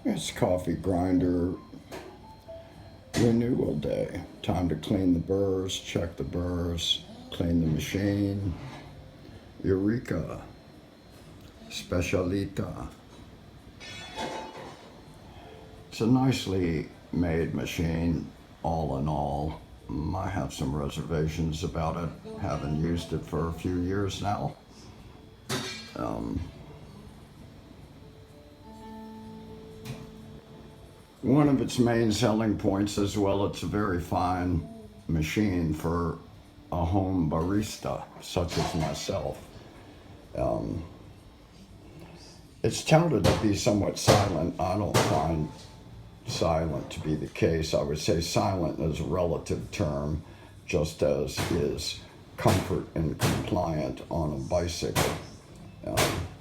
It's coffee grinder renewal day. Time to clean the burrs, check the burrs, clean the machine. Eureka. Specialita. It's a nicely made machine, all in all. I have some reservations about it. Haven't used it for a few years now. One of its main selling points is, well, it's a very fine machine for a home barista, such as myself. It's touted to be somewhat silent. I don't find silent to be the case. I would say silent is a relative term, just as is comfort and compliant on a bicycle.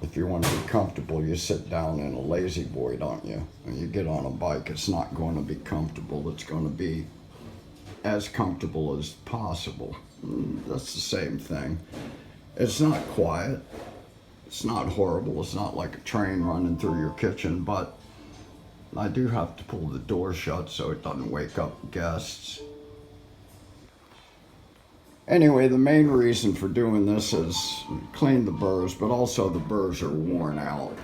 If you want to be comfortable, you sit down in a lazy boy, don't you? When you get on a bike, it's not going to be comfortable. It's going to be as comfortable as possible. That's the same thing. It's not quiet. It's not horrible. It's not like a train running through your kitchen, but I do have to pull the door shut so it doesn't wake up guests. Anyway, the main reason for doing this is clean the burrs, but also the burrs are worn out.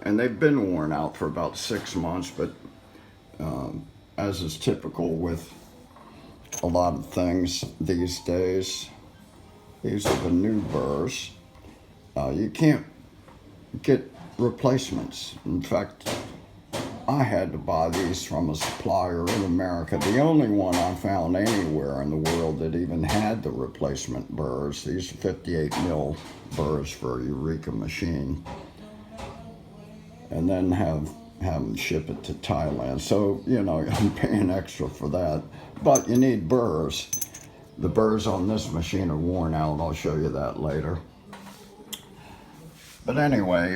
And they've been worn out for about 6 months, but as is typical with a lot of things these days, these are the new burrs. You can't get replacements. In fact, I had to buy these from a supplier in America. The only one I found anywhere in the world that even had the replacement burrs. These are 58 mil burrs for a Eureka machine. And then have them ship it to Thailand. So, you know, I'm paying extra for that. But you need burrs. The burrs on this machine are worn out. I'll show you that later. But anyway,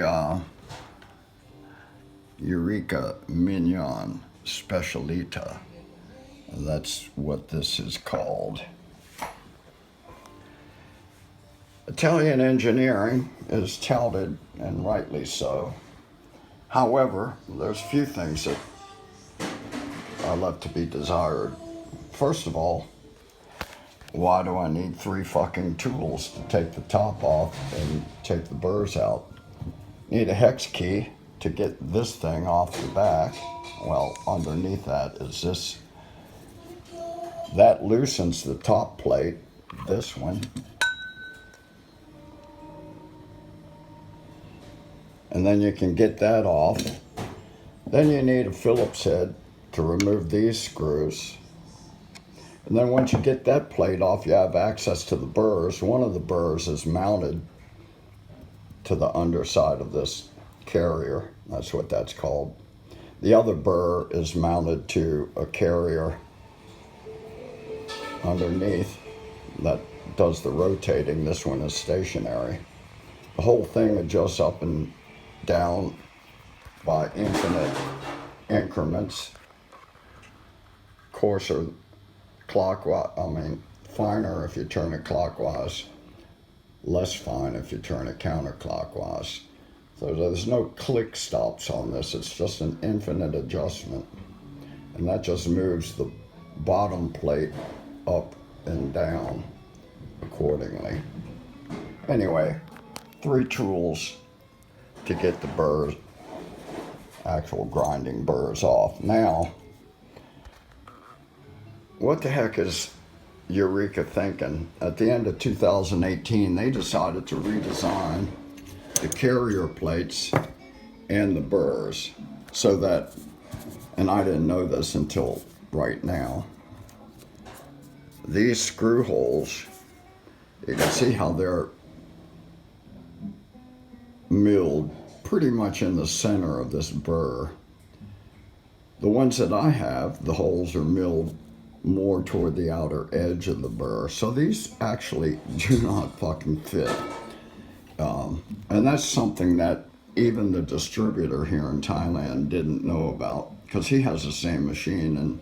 Eureka Mignon Specialita. That's what this is called. Italian engineering is touted, and rightly so. However, there's few things that are left to be desired. First of all, why do I need 3 fucking tools to take the top off and take the burrs out? Need a hex key to get this thing off the back. Well, underneath that is this. That loosens the top plate, this one. And then you can get that off. Then you need a Phillips head to remove these screws. And then once you get that plate off, you have access to the burrs. One of the burrs is mounted to the underside of this carrier. That's what that's called. The other burr is mounted to a carrier underneath that does the rotating. This one is stationary. The whole thing adjusts up and down by infinite increments. Coarser clockwise, finer if you turn it clockwise, less fine if you turn it counterclockwise. So there's no click stops on this. It's just an infinite adjustment. And that just moves the bottom plate up and down accordingly. Anyway, 3 tools to get the burrs, actual grinding burrs off. Now, what the heck is Eureka thinking? At the end of 2018, they decided to redesign the carrier plates and the burrs so that, and I didn't know this until right now, these screw holes, you can see how they're milled pretty much in the center of this burr. The ones that I have, the holes are milled more toward the outer edge of the burr. So these actually do not fucking fit. And that's something that even the distributor here in Thailand didn't know about, because he has the same machine and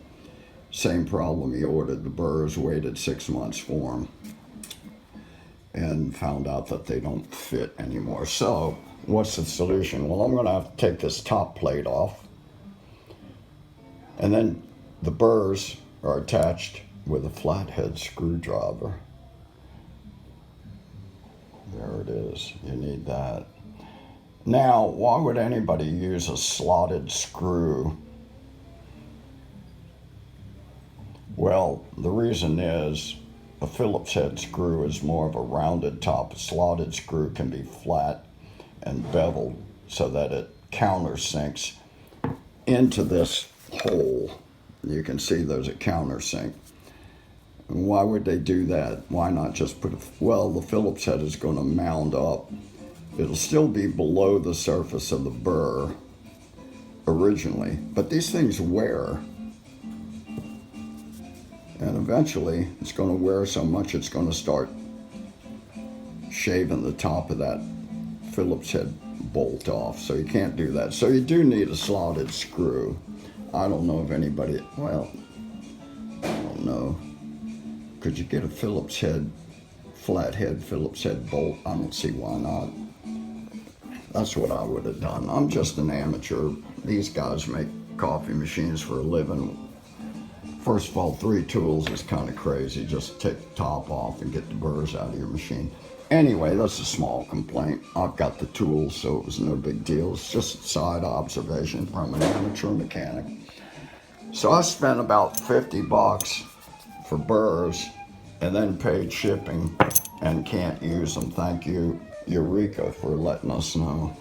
same problem. He ordered the burrs, waited 6 months for them, and found out that they don't fit anymore. So what's the solution? Well, I'm going to have to take this top plate off, And then the burrs are attached with a flathead screwdriver. There it is. You need that. Now, why would anybody use a slotted screw? Well, the reason is a Phillips head screw is more of a rounded top. A slotted screw can be flat and beveled so that it countersinks into this hole. You can see there's a countersink. And why would they do that? Why not just put well, the Phillips head is going to mound up. It'll still be below the surface of the burr originally, but these things wear. And eventually it's going to wear so much it's going to start shaving the top of that Phillips head bolt off. So you can't do that. So you do need a slotted screw. I don't know if anybody, well, I don't know. Could you get a Phillips head, flathead Phillips head bolt? I don't see why not. That's what I would have done. I'm just an amateur. These guys make coffee machines for a living. First of all, 3 tools is kind of crazy. Just take the top off and get the burrs out of your machine. Anyway, that's a small complaint. I've got the tools, so it was no big deal. It's just a side observation from an amateur mechanic. So I spent about $50 for burrs and then paid shipping and can't use them. Thank you, Eureka, for letting us know.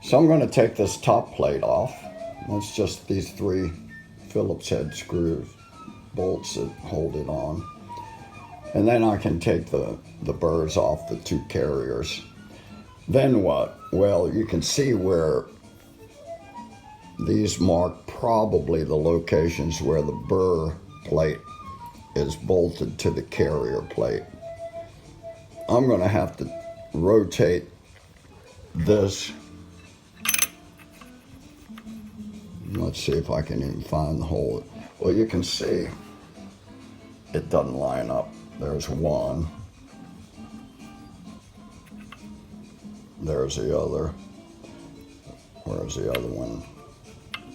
So I'm going to take this top plate off. That's just these 3 Phillips head screws, bolts that hold it on. And then I can take the burrs off the 2 carriers. Then what? Well, you can see where these mark probably the locations where the burr plate is bolted to the carrier plate. I'm going to have to rotate this. Let's see if I can even find the hole. Well, you can see it doesn't line up. There's one. There's the other. Where's the other one?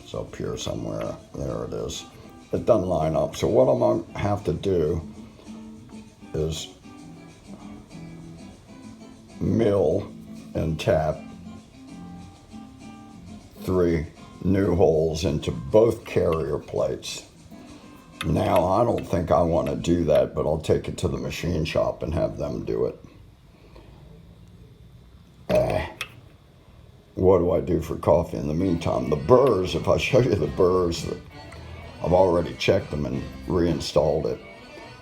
It's up here somewhere. There it is. It doesn't line up. So what I'm going to have to do is mill and tap 3 new holes into both carrier plates. Now, I don't think I want to do that, but I'll take it to the machine shop and have them do it. What do I do for coffee in the meantime? The burrs, if I show you the burrs, I've already checked them and reinstalled it.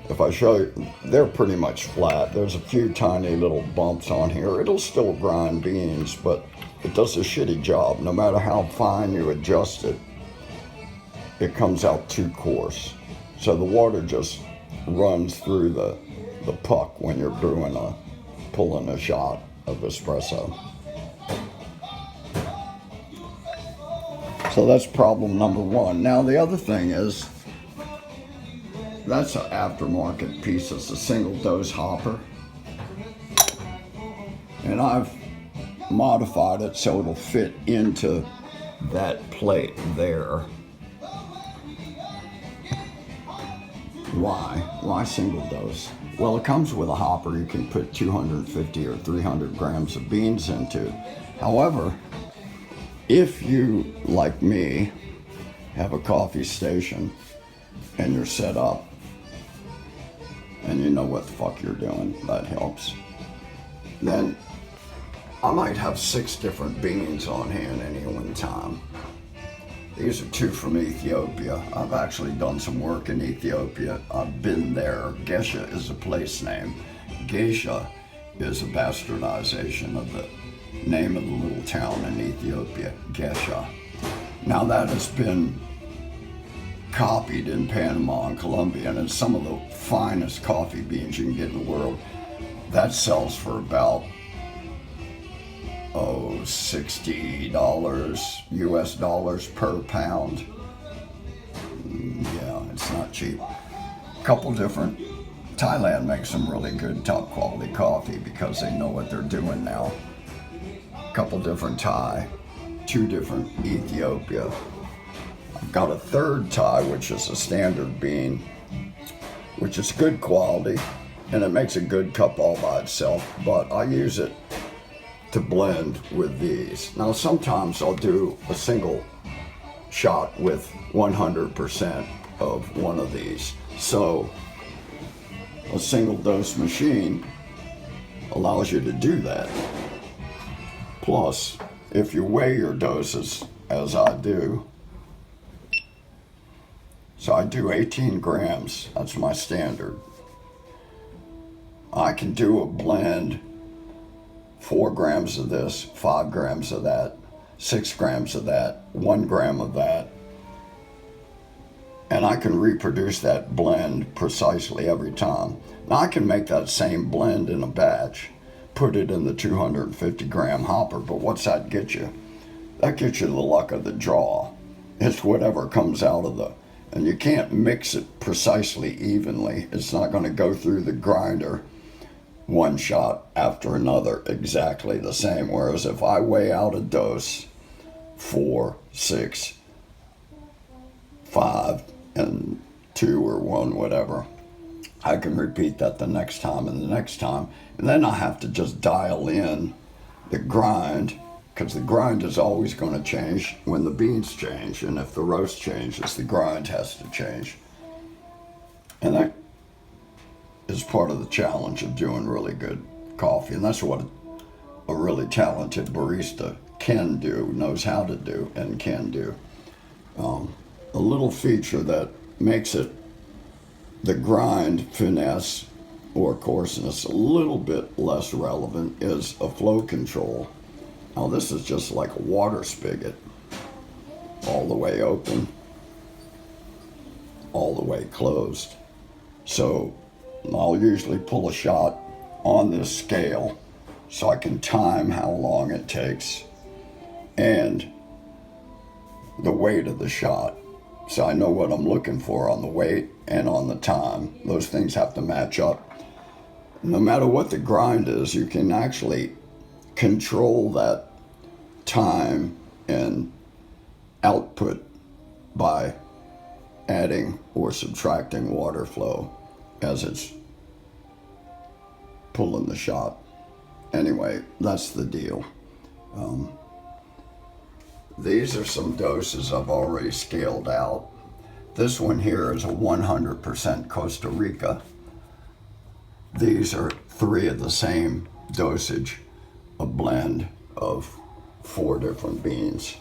If I show you, they're pretty much flat. There's a few tiny little bumps on here. It'll still grind beans, but it does a shitty job. No matter how fine you adjust it, it comes out too coarse. So the water just runs through the puck when you're pulling a shot of espresso. So that's problem number 1. Now the other thing is, that's an aftermarket piece. It's a single dose hopper. And I've modified it so it'll fit into that plate there. Why single dose? Well, it comes with a hopper you can put 250 or 300 grams of beans into. However, if you, like me, have a coffee station and you're set up and you know what the fuck you're doing, that helps, then I might have 6 different beans on hand any one time. These are 2 from Ethiopia. I've actually done some work in Ethiopia. I've been there. Gesha is a place name. Geisha is a bastardization of the name of the little town in Ethiopia, Gesha. Now that has been copied in Panama and Colombia, and it's some of the finest coffee beans you can get in the world. That sells for about $60 US dollars per pound. Yeah, it's not cheap. Couple different, Thailand makes some really good top quality coffee because they know what they're doing now. Couple different Thai, 2 different Ethiopia. I've got a third tie, which is a standard bean, which is good quality, and it makes a good cup all by itself, but I use it to blend with these. Now sometimes I'll do a single shot with 100% of one of these. So a single dose machine allows you to do that. Plus, if you weigh your doses, as I do, so I do 18 grams, that's my standard. I can do a blend, 4 grams of this, 5 grams of that, 6 grams of that, 1 gram of that, and I can reproduce that blend precisely every time. Now I can make that same blend in a batch, put it in the 250 gram hopper, but what's that get you? That gets you the luck of the draw. It's whatever comes out of the, and you can't mix it precisely evenly. It's not going to go through the grinder one shot after another exactly the same. Whereas if I weigh out a dose, 4, 6, 5, and 2 or 1, whatever, I can repeat that the next time and the next time. And then I have to just dial in the grind, because the grind is always going to change when the beans change. And if the roast changes, the grind has to change. And that is part of the challenge of doing really good coffee. And that's what a really talented barista can do, knows how to do, and can do. A little feature that makes it the grind finesse or coarseness a little bit less relevant is a flow control. Now this is just like a water spigot, all the way open, all the way closed. So I'll usually pull a shot on this scale so I can time how long it takes and the weight of the shot. So I know what I'm looking for on the weight and on the time. Those things have to match up. No matter what the grind is, you can actually control that time and output by adding or subtracting water flow as it's pulling the shot. Anyway, that's the deal. These are some doses I've already scaled out. This one here is a 100% Costa Rica. These are 3 of the same dosage, a blend of 4 different beans.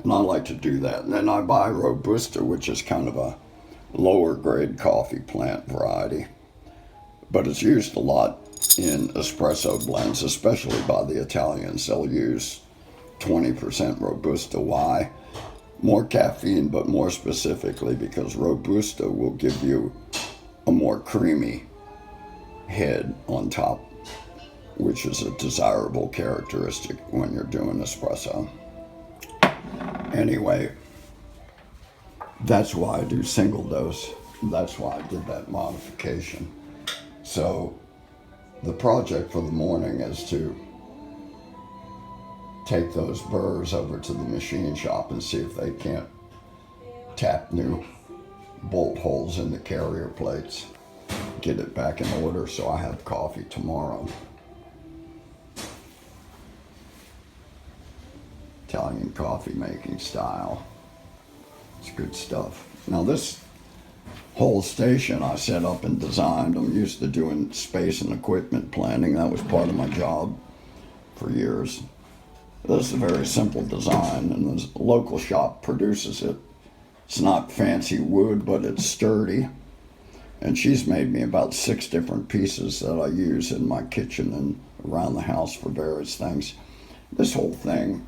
And I like to do that. And then I buy Robusta, which is kind of a lower grade coffee plant variety. But it's used a lot in espresso blends, especially by the Italians. They'll use 20% Robusta. Why? More caffeine, but more specifically because Robusta will give you a more creamy head on top, which is a desirable characteristic when you're doing espresso. Anyway, that's why I do single dose. That's why I did that modification. So the project for the morning is to take those burrs over to the machine shop and see if they can't tap new bolt holes in the carrier plates, get it back in order so I have coffee tomorrow. Italian coffee making style. It's good stuff. Now this whole station I set up and designed. I'm used to doing space and equipment planning. That was part of my job for years. This is a very simple design, and the local shop produces it. It's not fancy wood, but it's sturdy. And she's made me about 6 different pieces that I use in my kitchen and around the house for various things. This whole thing,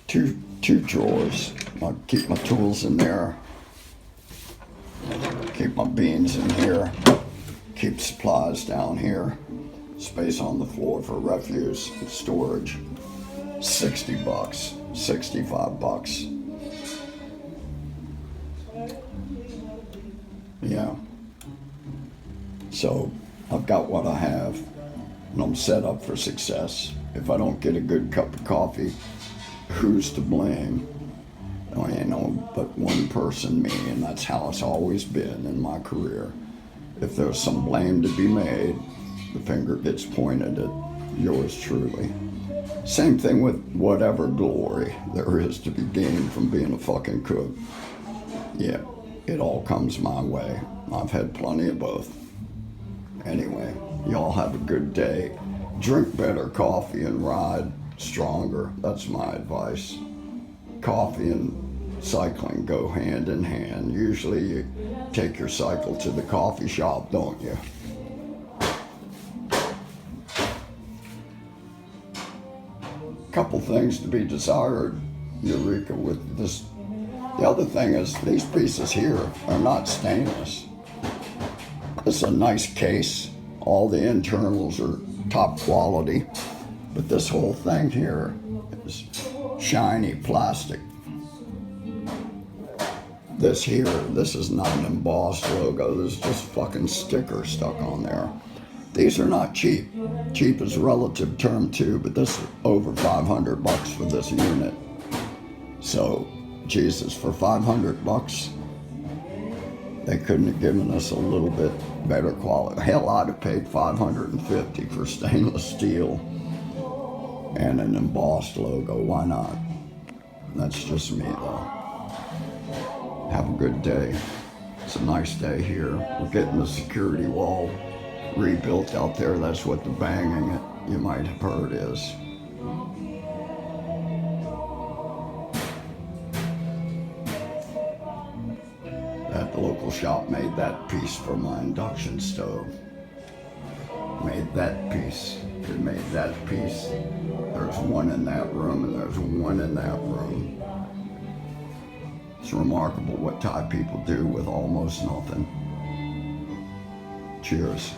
two drawers. I keep my tools in there, keep my beans in here, keep supplies down here, space on the floor for refuse and storage. $60, $65. Yeah. So I've got what I have, and I'm set up for success. If I don't get a good cup of coffee, who's to blame? You know, but one person, me, and that's how it's always been in my career. If there's some blame to be made, the finger gets pointed at yours truly. Same thing with whatever glory there is to be gained from being a fucking cook. Yeah, it all comes my way. I've had plenty of both. Anyway, y'all have a good day. Drink better coffee and ride stronger. That's my advice. Coffee and cycling go hand in hand. Usually you take your cycle to the coffee shop, don't you? Couple things to be desired, Eureka, with this. The other thing is these pieces here are not stainless. It's a nice case. All the internals are top quality, but this whole thing here is shiny plastic. This is not an embossed logo. This is just fucking sticker stuck on there. These are not cheap. Cheap is a relative term too, but this is over $500 for this unit. So, Jesus, for $500, they couldn't have given us a little bit better quality. Hell, I'd have paid $550 for stainless steel and an embossed logo. Why not? That's just me, though. Have a good day. It's a nice day here. We're getting the security wall rebuilt out there. That's what the banging, you might have heard, is. That local shop made that piece for my induction stove. Made that piece. It made that piece. There's one in that room and there's one in that room. It's remarkable what Thai people do with almost nothing. Cheers.